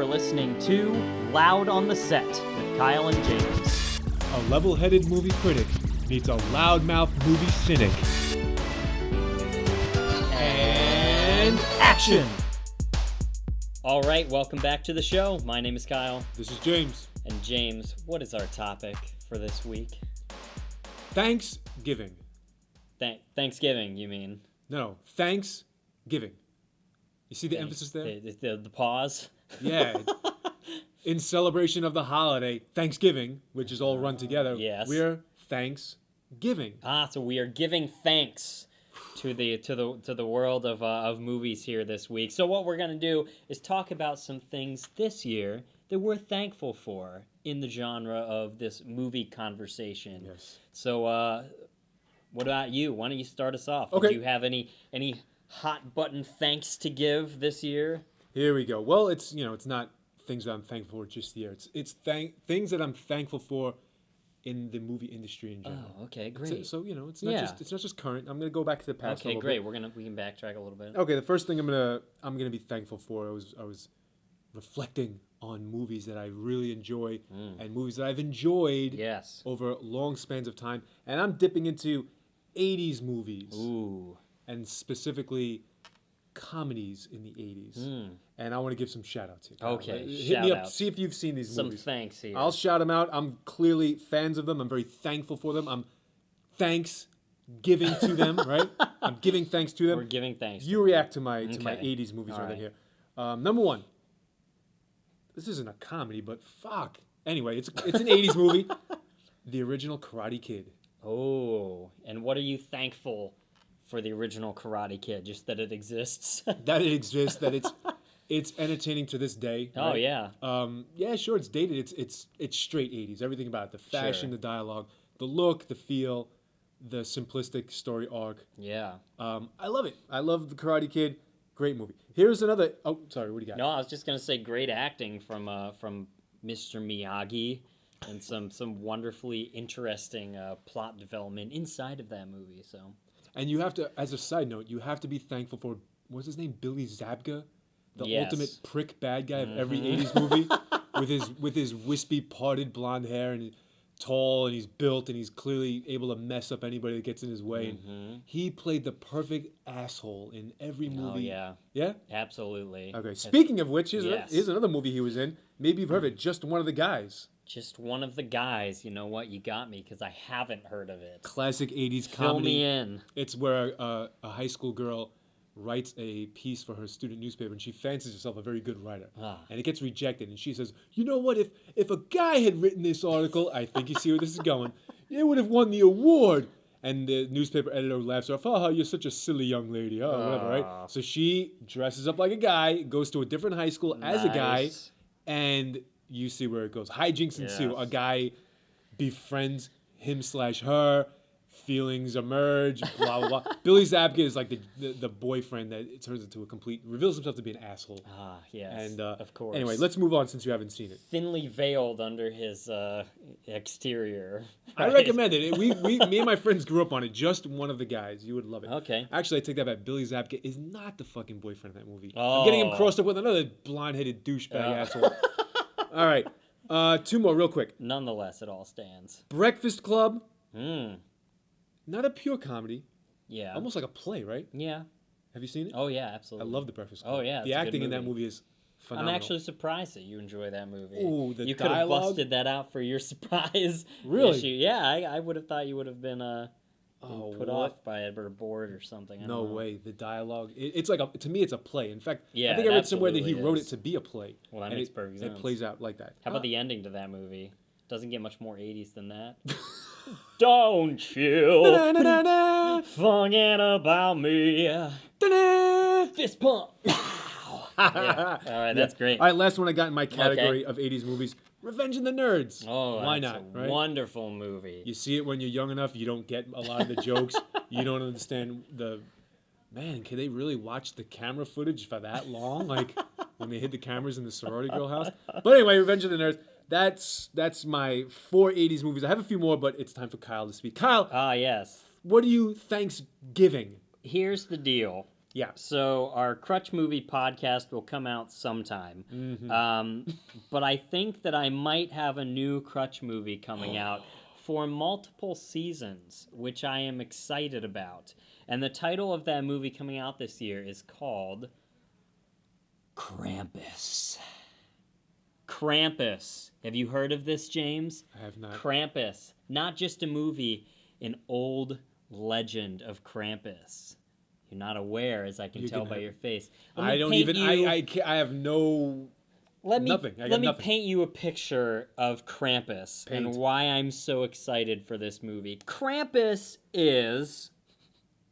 listening to Loud on the Set with Kyle and James. A level-headed movie critic meets a loudmouth movie cynic. And action! All right, welcome back to the show. My name is Kyle. This is James. And James, what is our topic for this week? Thanksgiving. Thanksgiving, you mean? No, Thanksgiving. You see the emphasis there? The pause? Yeah. In celebration of the holiday, Thanksgiving, which is all run together, yes. We're Thanksgiving. So we are giving thanks to the world of movies here this week. So what we're going to do is talk about some things this year that we're thankful for in the genre of this movie conversation. Yes. So what about you? Why don't you start us off? Okay. Do you have any hot button thanks to give this year? Here we go. Well, it's not things that I'm thankful for just here. It's things that I'm thankful for in the movie industry in general. Oh, okay, great. So it's not just current. I'm gonna go back to the past. Okay, great. We can backtrack a little bit. Okay, the first thing I'm gonna be thankful for. I was reflecting on movies that I really enjoy and movies that I've enjoyed over long spans of time, and I'm dipping into 80s movies. Ooh. And specifically comedies in the 80s. And I want to give some shout-outs here. Okay, hit me up, see if you've seen these movies. Some thanks here. I'll shout them out. I'm clearly fans of them. I'm very thankful for them. I'm thanksgiving to them, right? I'm giving thanks to them. We're giving thanks. You react to my 80s movies right here. Number one. This isn't a comedy, but fuck. Anyway, it's an 80s movie. The original Karate Kid. Oh, and what are you thankful for the original Karate Kid? Just that it exists? That it exists, that it's entertaining to this day. Oh, right? yeah. Yeah, sure, it's dated. It's straight 80s. Everything about it. The fashion, the dialogue, the look, the feel, the simplistic story arc. Yeah. I love it. I love the Karate Kid. Great movie. Here's another... Oh, sorry, what do you got? No, I was just going to say great acting from Mr. Miyagi and some wonderfully interesting plot development inside of that movie, so... And you have to, as a side note, you have to be thankful for, what's his name, Billy Zabka? The ultimate prick bad guy of every 80s movie with his wispy, parted blonde hair, and he's tall, and he's built, and he's clearly able to mess up anybody that gets in his way. And he played the perfect asshole in every movie. Oh, yeah. Yeah? Absolutely. Okay, speaking of which, here's another movie he was in. Maybe you've heard of it, Just One of the Guys. Just One of the Guys. You know what? You got me, because I haven't heard of it. Classic 80s comedy. Fill me in. It's where a high school girl writes a piece for her student newspaper, and she fancies herself a very good writer. And it gets rejected, and she says, you know what, if a guy had written this article, I think you see where this is going, it would have won the award. And the newspaper editor laughs off, you're such a silly young lady, whatever, right? So she dresses up like a guy, goes to a different high school as a guy, and you see where it goes. Hijinks ensue. A guy befriends him/her. Feelings emerge, blah, blah, blah. Billy Zabka is like the boyfriend that it turns into reveals himself to be an asshole. Yes, and, of course. Anyway, let's move on since you haven't seen it. Thinly veiled under his exterior. Right? I recommend it. Me and my friends grew up on it. Just One of the Guys. You would love it. Okay. Actually, I take that back. Billy Zabka is not the fucking boyfriend of that movie. I'm getting him crossed up with another blonde-headed douchebag asshole. All right. Two more real quick. Nonetheless, it all stands. Breakfast Club. Not a pure comedy. Yeah. Almost like a play, right? Yeah. Have you seen it? Oh, yeah, absolutely. I love The Breakfast Club. Oh, yeah. The acting in that movie is phenomenal. I'm actually surput that you enjoy that movie. Ooh, the You could have dialogue? busted that out for your surprise Really? issue. Yeah, I would have thought you would have been put off by it or bored or something. No way. The dialogue. It's like, to me, it's a play. In fact, yeah, I think I read somewhere that he absolutely wrote is. it to be a play. Well, that makes perfect sense. It plays out like that. How about the ending to that movie? Doesn't get much more 80s than that. Don't you forget about me. Fist pump. Yeah. All right, that's great. All right, last one I got in my category of 80s movies. Revenge of the Nerds. Oh, why that's not? a Right? wonderful movie. You see it when you're young enough. You don't get a lot of the jokes. You don't understand man, can they really watch the camera footage for that long? Like when they hid the cameras in the sorority girl house. But anyway, Revenge of the Nerds. That's my 4 80s movies. I have a few more, but it's time for Kyle to speak. Kyle. Yes. What are you Thanksgiving? Here's the deal. Yeah. So our Crutch movie podcast will come out sometime. Mm-hmm. But I think that I might have a new Crutch movie coming out for multiple seasons, which I am excited about. And the title of that movie coming out this year is called Krampus. Krampus. Have you heard of this, James? I have not. Krampus. Not just a movie, an old legend of Krampus. You're not aware, as I can tell by your face. I don't even. I have no. Nothing. Let me paint you a picture of Krampus and why I'm so excited for this movie. Krampus is,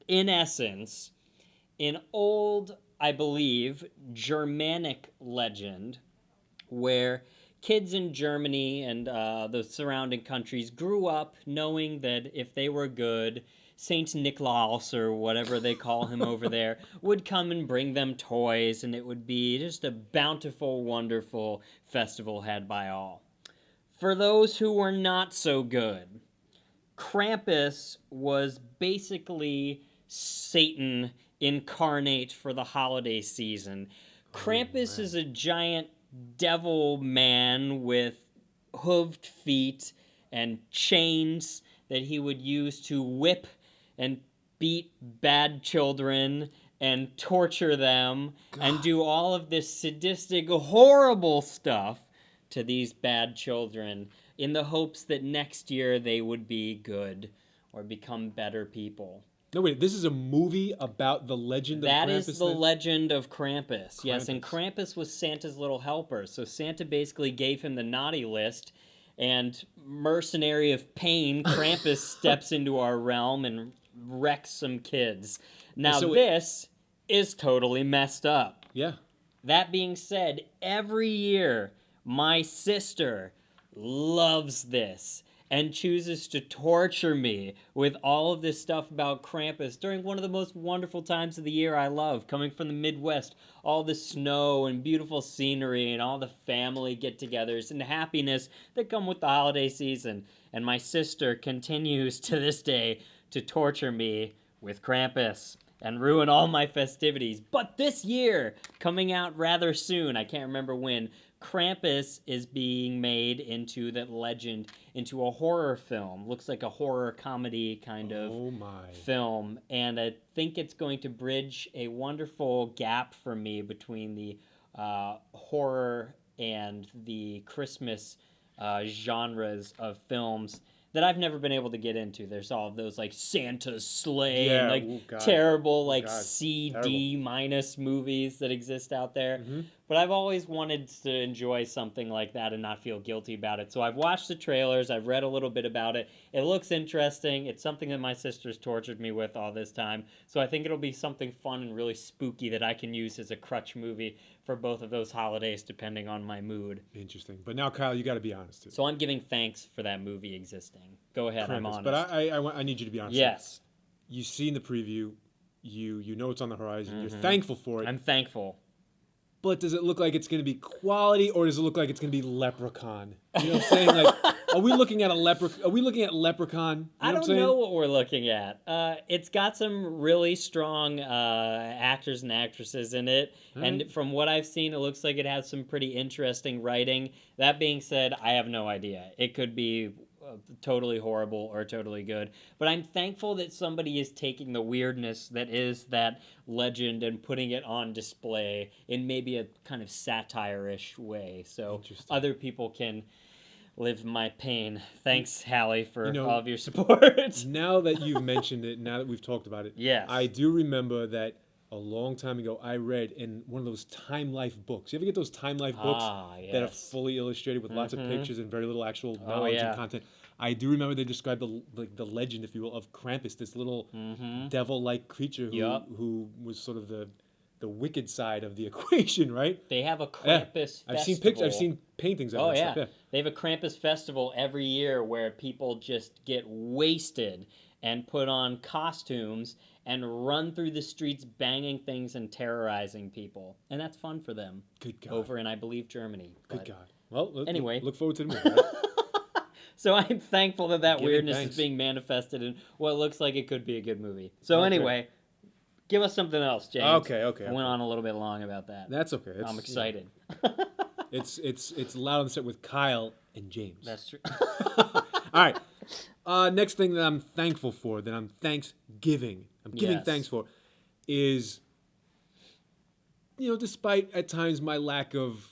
in essence, an old, I believe, Germanic legend where kids in Germany and the surrounding countries grew up knowing that if they were good, Saint Niklaus, or whatever they call him over there, would come and bring them toys, and it would be just a bountiful, wonderful festival had by all. For those who were not so good, Krampus was basically Satan incarnate for the holiday season. Krampus is a giant devil man with hooved feet and chains that he would use to whip and beat bad children and torture them and do all of this sadistic, horrible stuff to these bad children in the hopes that next year they would be good or become better people. No, wait, this is a movie about the legend of Krampus? That is the legend of Krampus. Yes, and Krampus was Santa's little helper. So Santa basically gave him the naughty list, and mercenary of pain, Krampus steps into our realm and wrecks some kids. Now, this is totally messed up. Yeah. That being said, every year, my sister loves this and chooses to torture me with all of this stuff about Krampus during one of the most wonderful times of the year I love, coming from the Midwest. All the snow and beautiful scenery and all the family get-togethers and happiness that come with the holiday season. And my sister continues to this day to torture me with Krampus and ruin all my festivities. But this year, coming out rather soon, I can't remember when, Krampus is being made into that legend, into a horror film. Looks like a horror comedy kind of film. And I think it's going to bridge a wonderful gap for me between the horror and the Christmas genres of films that I've never been able to get into. There's all of those like Santa's Sleigh and like terrible like CD minus movies that exist out there. But I've always wanted to enjoy something like that and not feel guilty about it. So I've watched the trailers. I've read a little bit about it. It looks interesting. It's something that my sister's tortured me with all this time. So I think it'll be something fun and really spooky that I can use as a crutch movie for both of those holidays, depending on my mood. Interesting. But now, Kyle, you got to be honest too. So I'm giving thanks for that movie existing. Go ahead, I'm honest. But I need you to be honest. Yes. You've seen the preview. You know it's on the horizon. You're thankful for it. I'm thankful. But does it look like it's going to be quality, or does it look like it's going to be Leprechaun? You know what I'm saying? Like, are we looking at Leprechaun? You know I don't know what we're looking at. It's got some really strong actors and actresses in it, and from what I've seen, it looks like it has some pretty interesting writing. That being said, I have no idea. It could be totally horrible or totally good, but I'm thankful that somebody is taking the weirdness that is that legend and putting it on display in maybe a kind of satire-ish way, so other people can live my pain. Thanks, Hallie, for all of your support. Now that you've mentioned it, now that we've talked about it, yes, I do remember that a long time ago I read in one of those Time Life books. You ever get those Time Life books that are fully illustrated with lots of pictures and very little actual knowledge and content? I do remember they described the legend, if you will, of Krampus, this little devil-like creature who was sort of the wicked side of the equation, right? They have a Krampus festival. I've seen pictures. I've seen paintings of it. Stuff, They have a Krampus festival every year where people just get wasted and put on costumes and run through the streets banging things and terrorizing people. And that's fun for them. Good God. Over in, I believe, Germany. Good God. Well, anyway. Look forward to the movie, right? So I'm thankful that weirdness is being manifested in what looks like it could be a good movie. So anyway, Give us something else, James. Okay. I went on a little bit long about that. That's okay. I'm excited. It's Loud on the Set with Kyle and James. That's true. All right. Next thing that I'm thankful for, that I'm giving thanks for, is, despite at times my lack of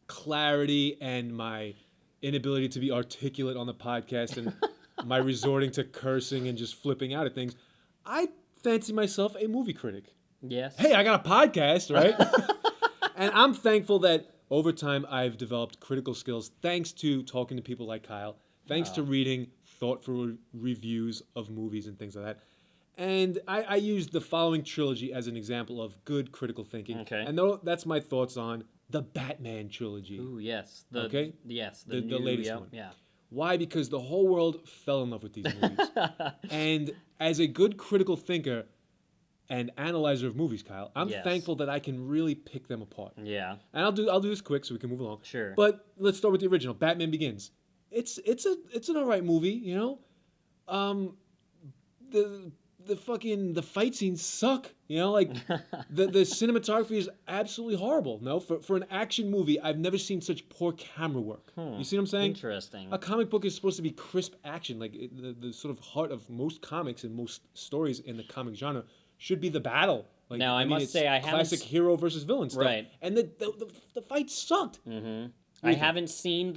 clarity and my inability to be articulate on the podcast and my resorting to cursing and just flipping out at things, I fancy myself a movie critic. Yes. Hey, I got a podcast, right? And I'm thankful that over time I've developed critical skills thanks to talking to people like Kyle, thanks to reading thoughtful reviews of movies and things like that. And I used the following trilogy as an example of good critical thinking. Okay. And that's my thoughts on the Batman trilogy. Ooh, yes. Yes. The latest one. Yeah. Why? Because the whole world fell in love with these movies. And as a good critical thinker and analyzer of movies, Kyle, I'm thankful that I can really pick them apart. Yeah. And I'll do this quick so we can move along. Sure. But let's start with the original, Batman Begins. It's an alright movie, The fight scenes suck, like the cinematography is absolutely horrible. No, for an action movie, I've never seen such poor camera work. You see what I'm saying? Interesting. A comic book is supposed to be crisp action, like the sort of heart of most comics and most stories in the comic genre should be the battle. Like, now I must say I haven't classic hero versus villain stuff, right? And the fight sucked. Mm-hmm. I haven't seen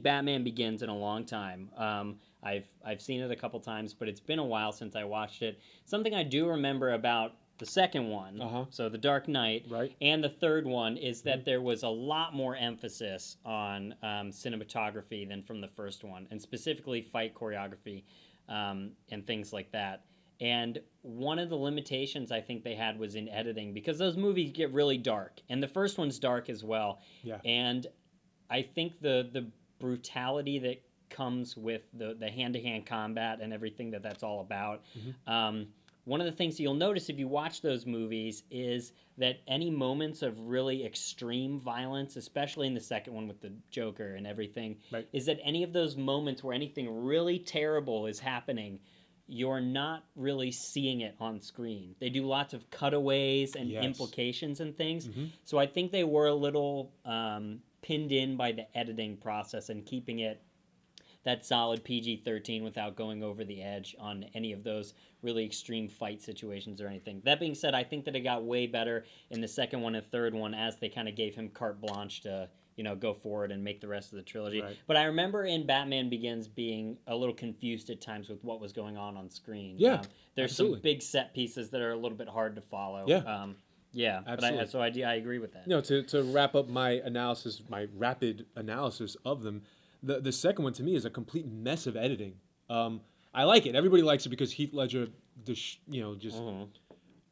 Batman Begins in a long time. I've seen it a couple times, but it's been a while since I watched it. Something I do remember about the second one, so The Dark Knight, right, and the third one is that there was a lot more emphasis on cinematography than from the first one, and specifically fight choreography and things like that. And one of the limitations I think they had was in editing, because those movies get really dark, and the first one's dark as well. Yeah. And I think the brutality that comes with the hand-to-hand combat and everything that's all about. One of the things you'll notice if you watch those movies is that any moments of really extreme violence, especially in the second one with the Joker and everything, is that any of those moments where anything really terrible is happening, you're not really seeing it on screen. They do lots of cutaways and implications and things. So I think they were a little pinned in by the editing process and keeping it that solid PG-13 without going over the edge on any of those really extreme fight situations or anything. That being said, I think that it got way better in the second one and third one as they kind of gave him carte blanche to go forward and make the rest of the trilogy. Right. But I remember in Batman Begins being a little confused at times with what was going on screen. Yeah, there's some big set pieces that are a little bit hard to follow. Yeah. Absolutely. I agree with that. To wrap up my analysis, my rapid analysis of them, the second one to me is a complete mess of editing. I like it. Everybody likes it because Heath Ledger,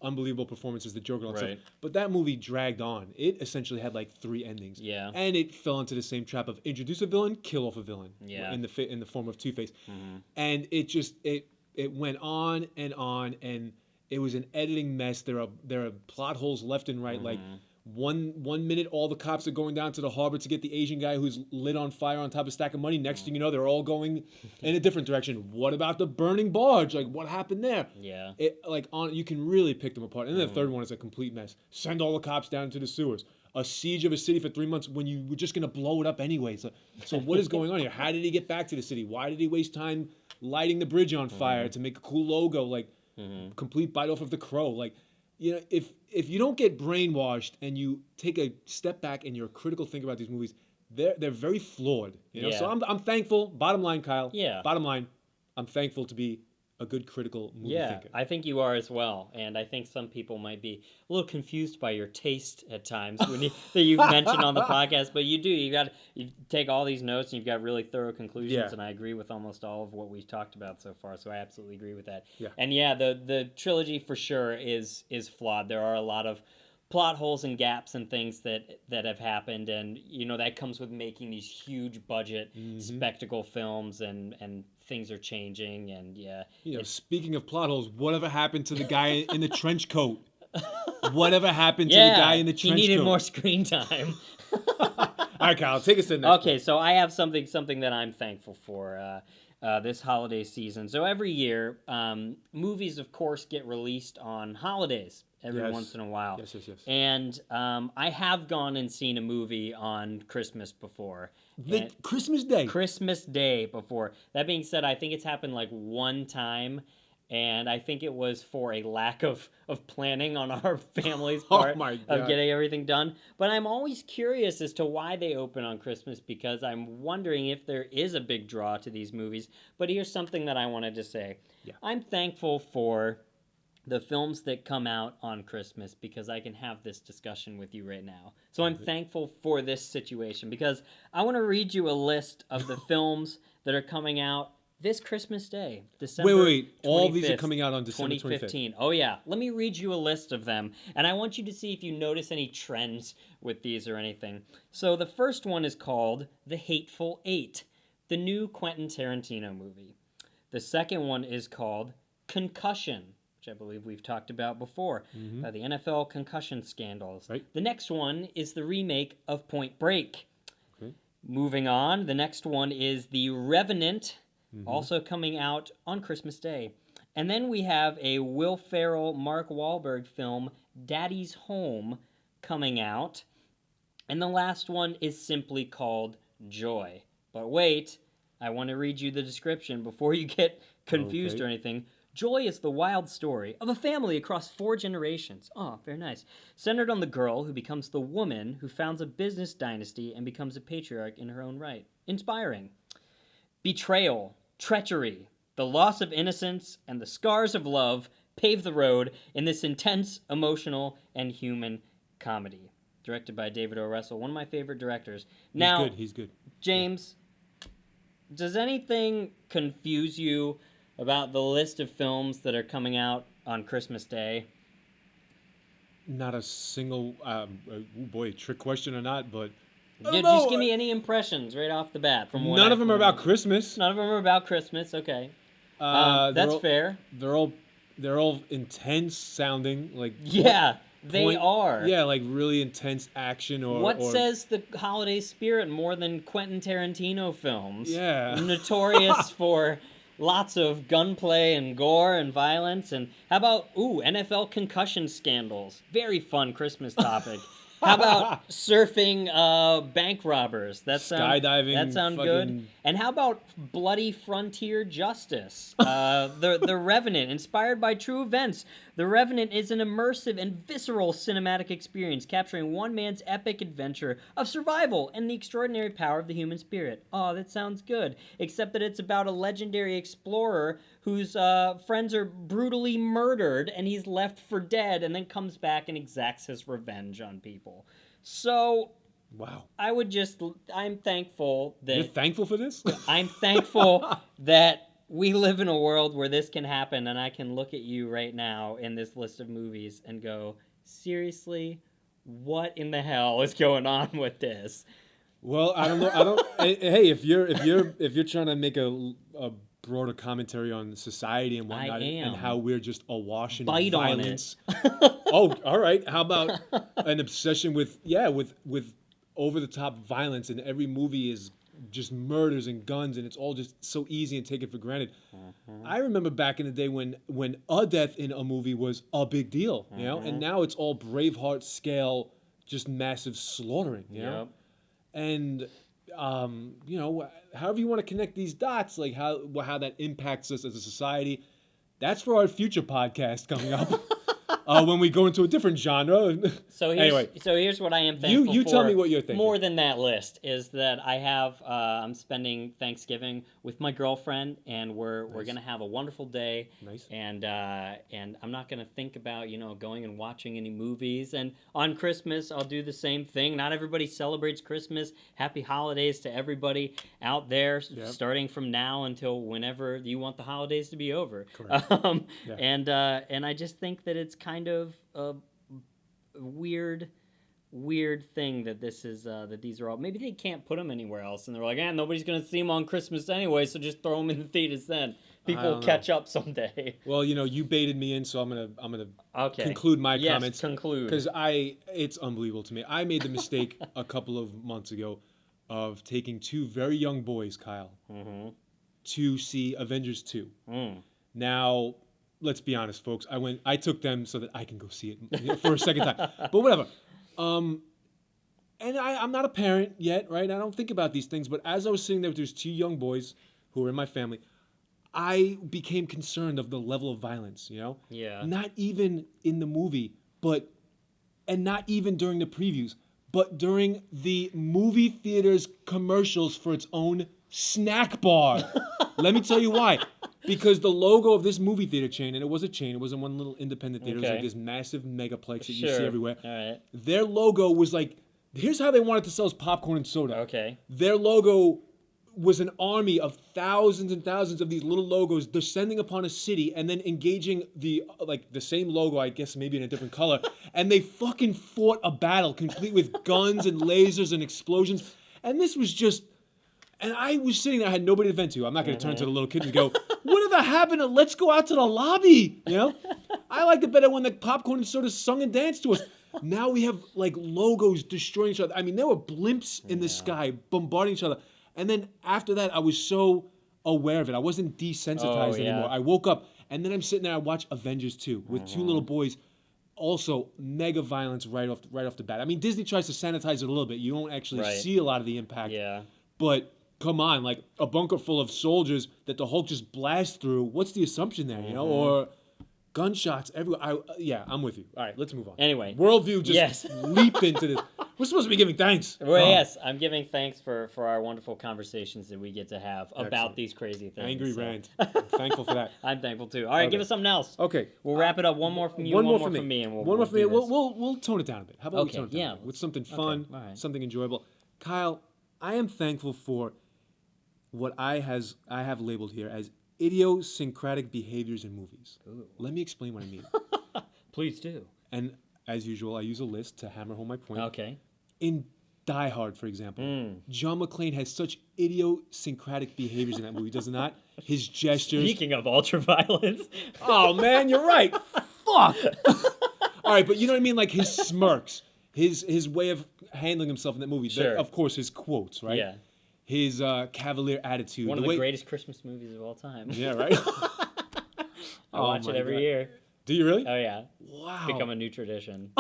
unbelievable performance as the Joker and stuff. But that movie dragged on. It essentially had like 3 endings. Yeah. And it fell into the same trap of introduce a villain, kill off a villain. Yeah. In the form of Two-Face. And it went on, and it was an editing mess. There are plot holes left and right. Like one minute all the cops are going down to the harbor to get the Asian guy who's lit on fire on top of a stack of money. Next thing you know, they're all going in a different direction. What about the burning barge? Like, what happened there? Yeah. You can really pick them apart. And then the third one is a complete mess. Send all the cops down to the sewers. A siege of a city for 3 months when you were just going to blow it up anyway. So what is going on here? How did he get back to the city? Why did he waste time lighting the bridge on fire to make a cool logo? Like, complete bite off of the crow. Like, if you don't get brainwashed and you take a step back and you're a critical thinker about these movies, they're very flawed. So I'm thankful. Bottom line, Kyle. Yeah. Bottom line, I'm thankful to be a good critical movie thinker. I think you are as well, and I think some people might be a little confused by your taste at times that you've mentioned on the podcast. But you take all these notes and you've got really thorough conclusions, and I agree with almost all of what we've talked about so far. So I absolutely agree with that. Yeah. And the trilogy for sure is flawed. There are a lot of plot holes and gaps and things that have happened, and that comes with making these huge budget spectacle films, and things are changing, and speaking of plot holes, whatever happened to the guy in the trench coat? Whatever happened to the guy in the trench coat? He needed more screen time. All right, Kyle, take us to the next one. So I have something that I'm thankful for. this holiday season. So every year, movies, of course, get released on holidays every once in a while. Yes, yes, yes. And I have gone and seen a movie on Christmas before. Christmas Day. Christmas Day before. That being said, I think it's happened like one time, and I think it was for a lack of planning on our family's part of getting everything done. But I'm always curious as to why they open on Christmas, because I'm wondering if there is a big draw to these movies. But here's something that I wanted to say. Yeah. I'm thankful for the films that come out on Christmas, because I can have this discussion with you right now. So I'm thankful for this situation, because I want to read you a list of the films that are coming out this Christmas Day, December Wait. All these are coming out on December 2015. Oh, yeah. Let me read you a list of them, and I want you to see if you notice any trends with these or anything. So the first one is called The Hateful Eight, the new Quentin Tarantino movie. The second one is called Concussion, which I believe we've talked about before, the NFL concussion scandals. Right. The next one is the remake of Point Break. Okay. Moving on, the next one is The Revenant, also coming out on Christmas Day. And then we have a Will Ferrell, Mark Wahlberg film, Daddy's Home, coming out. And the last one is simply called Joy. But wait, I want to read you the description before you get confused or anything. Joy is the wild story of a family across 4 generations. Oh, very nice. Centered on the girl who becomes the woman who founds a business dynasty and becomes a patriarch in her own right. Inspiring. Betrayal, treachery, the loss of innocence, and the scars of love pave the road in this intense, emotional, and human comedy. Directed by David O. Russell, one of my favorite directors. He's good. James, does anything confuse you about the list of films that are coming out on Christmas Day? Not a single, trick question or not, but Just give me any impressions right off the bat. None of them are about Christmas. None of them are about Christmas. Okay, that's fair. They're all intense sounding. Like they are. Yeah, like really intense action or says the holiday spirit more than Quentin Tarantino films? Yeah, notorious for lots of gunplay and gore and violence. And how about NFL concussion scandals? Very fun Christmas topic. How about surfing bank robbers? Skydiving. That sounds good. And how about bloody frontier justice? The Revenant, inspired by true events. The Revenant is an immersive and visceral cinematic experience capturing one man's epic adventure of survival and the extraordinary power of the human spirit. Oh, that sounds good. Except that it's about a legendary explorer whose friends are brutally murdered and he's left for dead and then comes back and exacts his revenge on people. So, wow. I'm thankful that... You're thankful for this? I'm thankful that we live in a world where this can happen, and I can look at you right now in this list of movies and go, seriously, what in the hell is going on with this? Well, I don't know. Hey, if you're trying to make a broader commentary on society and whatnot, and how we're just awash in violence. Oh, all right. How about an obsession with over the top violence, and every movie is just murders and guns, and it's all just so easy and taken for granted. I remember back in the day when a death in a movie was a big deal, you know, and now it's all Braveheart scale, just massive slaughtering, you know, and however you want to connect these dots, like how that impacts us as a society, that's for our future podcast coming up. When we go into a different genre. So here's what I am thankful for. You tell me what you're thinking. More than that list is that I have I'm spending Thanksgiving with my girlfriend, and we're gonna have a wonderful day. Nice. And I'm not gonna think about going and watching any movies. And on Christmas I'll do the same thing. Not everybody celebrates Christmas. Happy holidays to everybody out there, starting from now until whenever you want the holidays to be over. Correct. And I just think that it's kind of a weird thing that this is that these are all, maybe they can't put them anywhere else, and they're like, nobody's gonna see them on Christmas anyway, so just throw them in the theaters then. People will catch up someday. Well, you baited me in, so I'm gonna conclude my comments. Conclude. Because it's unbelievable to me. I made the mistake a couple of months ago of taking 2 very young boys, Kyle, to see Avengers 2. Mm. Now, let's be honest, folks. I took them so that I can go see it for a second time. But whatever. And I'm not a parent yet, right? I don't think about these things. But as I was sitting there with these two young boys who were in my family, I became concerned of the level of violence, you know? Yeah. Not even in the movie, and not even during the previews, but during the movie theater's commercials for its own snack bar. Let me tell you why. Because the logo of this movie theater chain, and it was a chain, it wasn't one little independent theater, it was like this massive megaplex that you see everywhere. All right. Their logo was like, here's how they wanted to sell us popcorn and soda. Okay. Their logo was an army of thousands and thousands of these little logos descending upon a city and then engaging the same logo, I guess maybe in a different color, and they fucking fought a battle complete with guns and lasers and explosions. And this was just, and I was sitting there, I had nobody to vent to. I'm not going to turn to the little kids and go, whatever happened to let's go out to the lobby, you know? I liked it better when the popcorn and soda sung and danced to us. Now we have like logos destroying each other. I mean, there were blimps in the sky bombarding each other. And then after that, I was so aware of it. I wasn't desensitized anymore. I woke up, and then I'm sitting there. I watch Avengers 2 with two little boys. Also, mega violence right off the bat. I mean, Disney tries to sanitize it a little bit. You don't actually see a lot of the impact. Yeah. But come on, like a bunker full of soldiers that the Hulk just blasts through. What's the assumption there? You know, or gunshots everywhere. I'm with you. All right, let's move on. Anyway, worldview just leaped into this. We're supposed to be giving thanks. Well, yes, I'm giving thanks for our wonderful conversations that we get to have about these crazy things. Angry rant. I'm thankful for that. I'm thankful too. All right, give us something else. Okay, we'll wrap it up. One more from you, one more from me, and we'll tone it down a bit. How about we tone it down yeah, with something fun, something enjoyable? Kyle, I am thankful for what I have labeled here as idiosyncratic behaviors in movies. Ooh. Let me explain what I mean. Please do. And as usual, I use a list to hammer home my point. Okay. In Die Hard, for example, John McClane has such idiosyncratic behaviors in that movie, does it not? His gestures. Speaking of ultraviolence. Oh, man, you're right. Fuck. All right, but you know what I mean? Like his smirks, his way of handling himself in that movie. Sure. Of course, his quotes, right? Yeah. His cavalier attitude. One of the greatest Christmas movies of all time. Yeah, right? I watch it every year. Do you really? Oh, yeah. Wow. It's become a new tradition.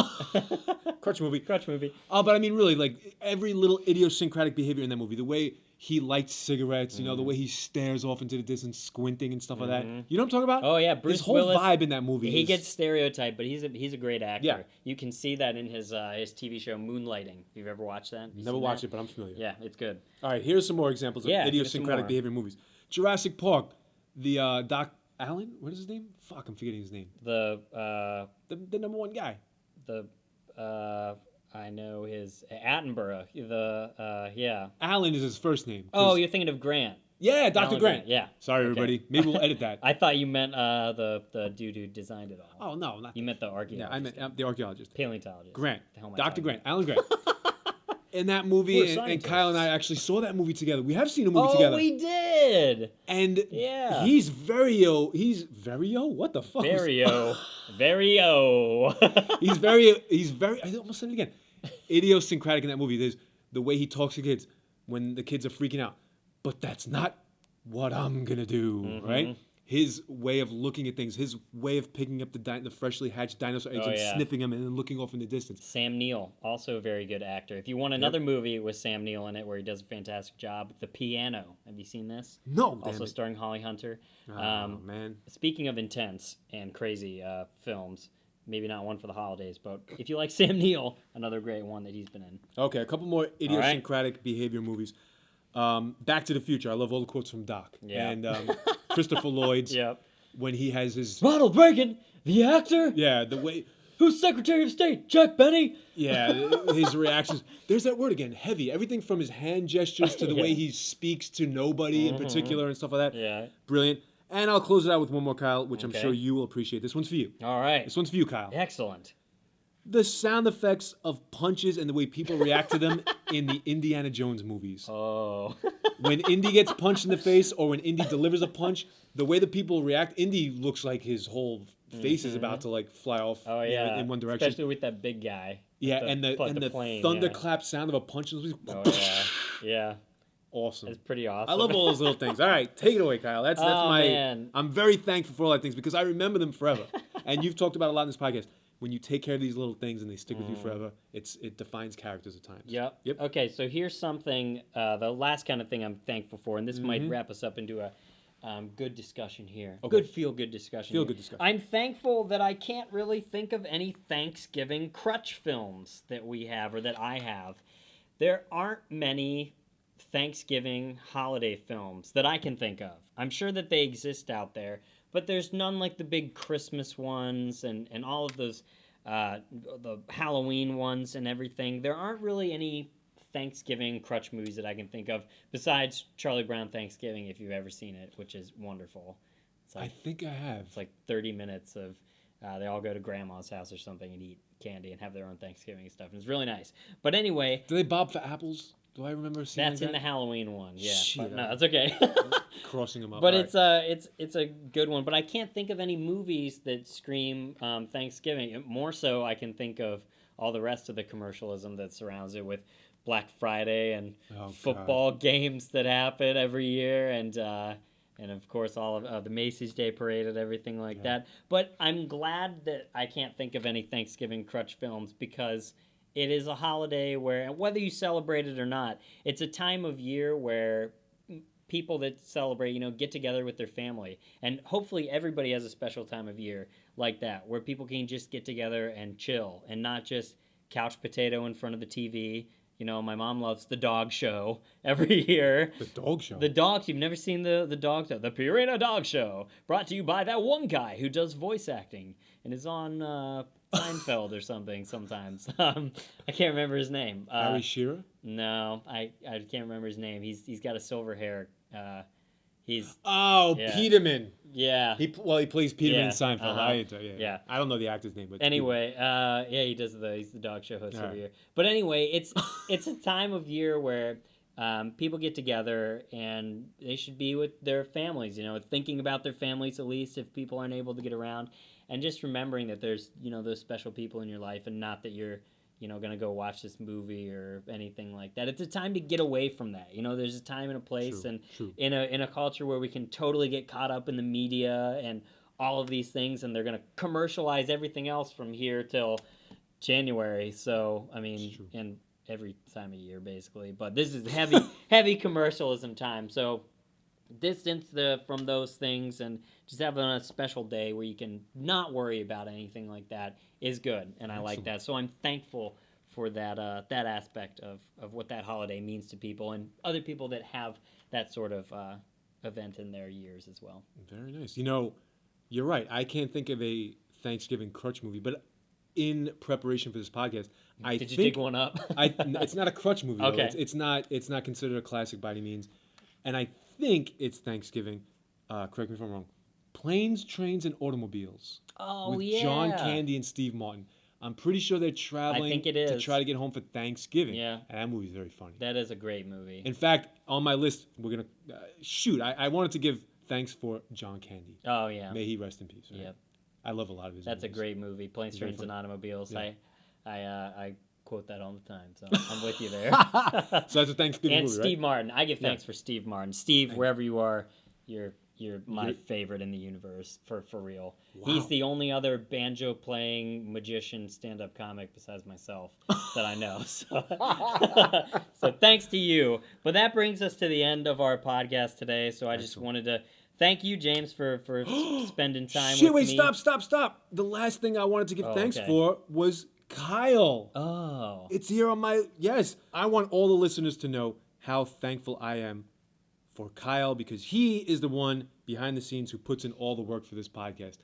Crutch movie. Crutch movie. But I mean, really, like, every little idiosyncratic behavior in that movie, the way he lights cigarettes, you know, the way he stares off into the distance, squinting and stuff like that. You know what I'm talking about? Oh, yeah. Bruce His whole Willis, vibe in that movie he gets stereotyped, but he's a great actor. Yeah. You can see that in his TV show Moonlighting. If you've ever watched that. Never watched it, but I'm familiar. Yeah, it's good. All right, here's some more examples of idiosyncratic behavior in movies. Jurassic Park, the Doc Allen? What is his name? Fuck, I'm forgetting his name. The number one guy. I know his Attenborough. Allen is his first name. Oh, you're thinking of Grant. Yeah, Dr. Grant. Yeah. Sorry, everybody. Maybe we'll edit that. I thought you meant the dude who designed it all. Oh, no. Not you meant the archaeologist. Yeah, I meant the archaeologist. Paleontologist. Grant. Dr. Grant. Alan Grant. In that movie, and Kyle and I actually saw that movie together. We have seen a movie together. Oh, we did. And he's very-o. What the fuck? Very-o. He's very, I almost said it again. Idiosyncratic in that movie. There's the way he talks to kids when the kids are freaking out. But that's not what I'm going to do, right? His way of looking at things, his way of picking up the freshly hatched dinosaur eggs and sniffing them and then looking off in the distance. Sam Neill, also a very good actor. If you want another movie with Sam Neill in it where he does a fantastic job, The Piano. Have you seen this? No. Also starring Holly Hunter. Oh, man. Speaking of intense and crazy films, maybe not one for the holidays, but if you like Sam Neill, another great one that he's been in. Okay, a couple more idiosyncratic behavior movies. Back to the Future. I love all the quotes from Doc. Yeah. And Christopher Lloyd's when he has his... Ronald Reagan, the actor? Yeah, the way... Who's Secretary of State? Jack Benny? Yeah, his reactions. There's that word again, heavy. Everything from his hand gestures to the way he speaks to nobody in particular and stuff like that. Yeah. Brilliant. And I'll close it out with one more, Kyle, which I'm sure you will appreciate. This one's for you. All right. This one's for you, Kyle. Excellent. The sound effects of punches and the way people react to them in the Indiana Jones movies. Oh. When Indy gets punched in the face or when Indy delivers a punch, the way the people react, Indy looks like his whole face is about to like fly off in one direction. Especially with that big guy. Yeah, and the plane, thunderclap sound of a punch. Oh, yeah. awesome. It's pretty awesome. I love all those little things. All right, take it away, Kyle. That's my. Man. I'm very thankful for all that things because I remember them forever. And you've talked about a lot in this podcast. When you take care of these little things and they stick with you forever, it defines characters at times. Yep. Yep. Okay, so here's something. The last kind of thing I'm thankful for, and this might wrap us up into a good discussion here. Okay. Good feel-good discussion. Feel-good discussion. I'm thankful that I can't really think of any Thanksgiving crutch films that we have or that I have. There aren't many Thanksgiving holiday films that I can think of. I'm sure that they exist out there, but there's none like the big Christmas ones and all of those, the Halloween ones and everything. There aren't really any Thanksgiving crutch movies that I can think of besides Charlie Brown Thanksgiving, if you've ever seen it, which is wonderful. It's like, I think I have. It's like 30 minutes of they all go to grandma's house or something and eat candy and have their own Thanksgiving and stuff. And it's really nice. But anyway, Do they bob for apples? Do I remember seeing that's that? in the Halloween one. Yeah, Shit, but no, that's okay. Crossing them up. But All it's a good one. But I can't think of any movies that scream Thanksgiving. More so, I can think of all the rest of the commercialism that surrounds it with Black Friday and football games that happen every year, and of course all of the Macy's Day Parade and everything like that. But I'm glad that I can't think of any Thanksgiving crutch films because it is a holiday where, whether you celebrate it or not, it's a time of year where people that celebrate, get together with their family. And hopefully everybody has a special time of year like that, where people can just get together and chill and not just couch potato in front of the TV. My mom loves The Dog Show every year. The Dog Show? The Dogs. You've never seen the Dog Show. The Purina Dog Show. Brought to you by that one guy who does voice acting and is on Seinfeld or something sometimes. I can't remember his name. Harry Shearer? No, I can't remember his name. He's got a silver hair. Peterman. Yeah. He plays Peterman in Seinfeld. Yeah. I don't know the actor's name, but anyway, he does he's the dog show host every year. But anyway, it's a time of year where people get together and they should be with their families. Thinking about their families at least if people aren't able to get around, and just remembering that there's those special people in your life, and not that you're going to go watch this movie or anything like that. It's a time to get away from that. There's a time and a place, True. in a culture where we can totally get caught up in the media and all of these things, and they're going to commercialize everything else from here till January. So, and every time of year, basically. But this is heavy commercialism time. So, distance from those things and just having a special day where you can not worry about anything like that is good, and I like that. So I'm thankful for that aspect of what that holiday means to people and other people that have that sort of event in their years as well. Very nice. You're right. I can't think of a Thanksgiving crutch movie, but in preparation for this podcast, Did you dig one up? It's not a crutch movie. Okay. It's not considered a classic by any means, and I think it's Thanksgiving. Correct me if I'm wrong. Planes, Trains, and Automobiles. Oh, with yeah. John Candy and Steve Martin. I'm pretty sure they're traveling to try to get home for Thanksgiving. Yeah. And that movie's very funny. That is a great movie. In fact, on my list, we're going to... I wanted to give thanks for John Candy. Oh, yeah. May he rest in peace. Right? Yep. I love a lot of his That's movies. a great movie. Planes, Trains, and Automobiles. Yeah. I quote that all the time, so I'm with you there. So that's a Thanksgiving and movie, Steve right? Martin. I give thanks for Steve Martin. Steve, wherever you are, you're my favorite in the universe, for real. Wow. He's the only other banjo-playing magician stand-up comic besides myself that I know. So thanks to you. But that brings us to the end of our podcast today, so I just wanted to thank you, James, for spending time with me. Stop. The last thing I wanted to give thanks for was Kyle. Oh. It's here on my... Yes, I want all the listeners to know how thankful I am for Kyle, because he is the one behind the scenes who puts in all the work for this podcast.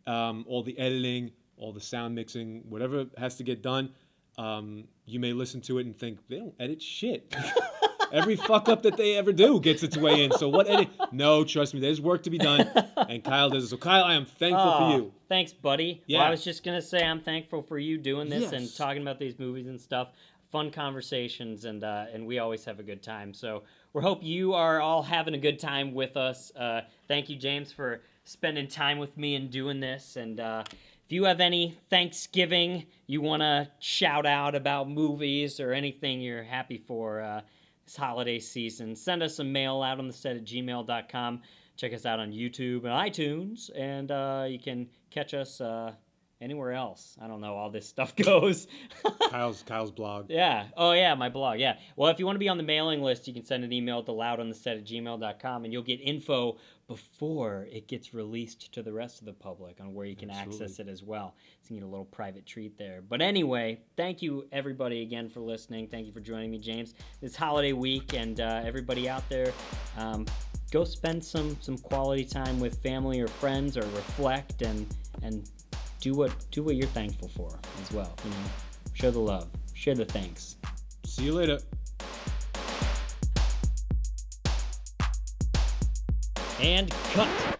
All the editing, all the sound mixing, whatever has to get done. You may listen to it and think, they don't edit shit. Every fuck up that they ever do gets its way in. So what edit? No, trust me, there's work to be done, and Kyle does it. So Kyle, I am thankful for you. Thanks, buddy. Yeah. Well, I was just going to say I'm thankful for you doing this Yes. and talking about these movies and stuff. Fun conversations, and we always have a good time. So we hope you are all having a good time with us. Thank you, James, for spending time with me and doing this. And if you have any Thanksgiving you want to shout out about movies or anything you're happy for, this holiday season. Send us some mail out on the set at gmail.com. Check us out on YouTube and iTunes, and you can catch us anywhere else. I don't know, all this stuff goes. Kyle's blog. Yeah. Oh, yeah, my blog. Yeah. Well, if you want to be on the mailing list, you can send an email to loudontheset@gmail.com, and you'll get info before it gets released to the rest of the public on where you can access it as well. So you get a little private treat there. But anyway, thank you, everybody, again, for listening. Thank you for joining me, James, this holiday week. And everybody out there, go spend some quality time with family or friends, or reflect and do what you're thankful for as well. You know, share the love, share the thanks. See you later. And cut.